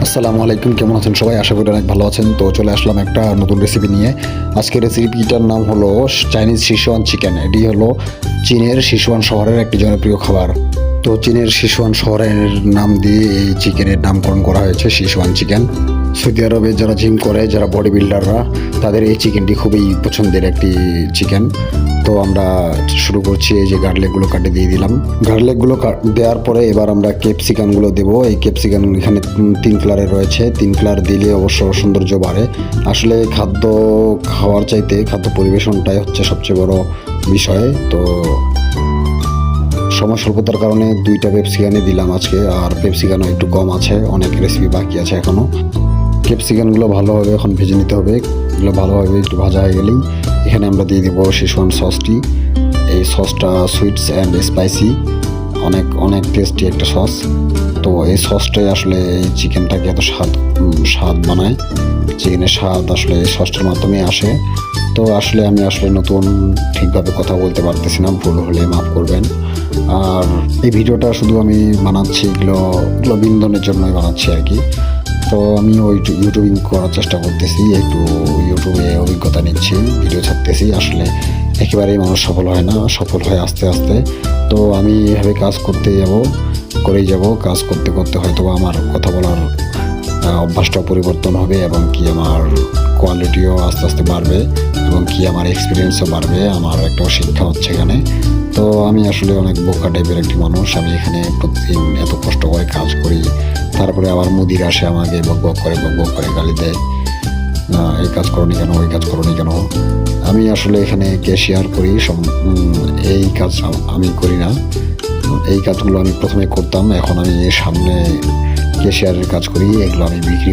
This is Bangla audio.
আসসালামু আলাইকুম, কেমন আছেন সবাই? আশা করি অনেক ভালো আছেন। তো চলে আসলাম একটা নতুন রেসিপি নিয়ে। আজকের রেসিপিটার নাম হলো চাইনিজ শিশুয়ান চিকেন। এটি হলো চীনের শিশুয়ান শহরের একটি জনপ্রিয় খাবার। তো চীনের শিশুয়ান শহরের নাম দিয়ে এই চিকেনের নামকরণ করা হয়েছে শিশুয়ান চিকেন। সৌদি আরবে যারা জিম করে, যারা বডি বিল্ডাররা, তাদের এই চিকেনটি খুবই পছন্দের একটি চিকেন। তো আমরা শুরু করছি। এই যে গার্লিকগুলো কাটে দিয়ে দিলাম। গার্লিকগুলো দেওয়ার পরে এবার আমরা ক্যাপসিকামগুলো দেবো। এই ক্যাপসিকাম এখানে 3 কালারের রয়েছে। 3 কালার দিলে অবশ্য সৌন্দর্য বাড়ে। আসলে খাদ্য খাওয়ার চাইতে খাদ্য পরিবেশনটাই হচ্ছে সবচেয়ে বড় বিষয়। তো সময় স্বল্পতার কারণে 2টা ক্যাপসিকামই দিলাম আজকে, আর ক্যাপসিকামও একটু কম আছে, অনেক রেসিপি বাকি আছে এখনও। ক্যাপসিকামগুলো ভালোভাবে এখন ভেজে নিতে হবে। এগুলো ভালোভাবে একটু ভাজা হয়ে গেলেই এখানে আমরা দিয়ে দিব শিশুয়ান সসটি। এই সসটা সুইটস অ্যান্ড স্পাইসি, অনেক অনেক টেস্টি একটা সস। তো এই সসটাই আসলে এই চিকেনটাকে এত স্বাদ বানায়। চিকেনের স্বাদ আসলে এই সসটার মাধ্যমে আসে। তো আসলে আমি নতুন ঠিকভাবে কথা বলতে পারতেছি না, ভুল হলে মাফ করবেন। আর এই ভিডিওটা শুধু আমি বানাচ্ছি এগুলো বিনোদনের জন্যই বানাচ্ছি আর কি। তো আমি ইউটিউবিং করার চেষ্টা করতেছি, একটু ইউটিউবে অভিজ্ঞতা নিচ্ছি, ভিডিও ছাড়তেছি। আসলে একেবারেই মানুষ সফল হয় না, সফল হয় আস্তে আস্তে। তো আমি এভাবে কাজ করেই যাব। কাজ করতে করতে হয়তো আমার কথা বলার অভ্যাসটাও পরিবর্তন হবে, এবং কি আমার কোয়ালিটিও আস্তে আস্তে বাড়বে, এবং কি আমার এক্সপিরিয়েন্সও বাড়বে। আমার একটা শিক্ষা হচ্ছে এখানে। তো আমি আসলে অনেক বোকা টাইপের একটি মানুষ। আমি এখানে প্রতিদিন এত কষ্ট করে কাজ করি, তারপরে আবার মুদির আসে আমাকে বক বক করে গালি দেয়, এই কাজ করোনি কেন, ওই কাজ করোনি কেন। আমি আসলে এখানে ক্যাশিয়ার করি, এই কাজ আমি করি না। এই কাজগুলো আমি প্রথমে করতাম, এখন আমি সামনে ক্যাশিয়ারের কাজ করি। এগুলো আমি বিক্রি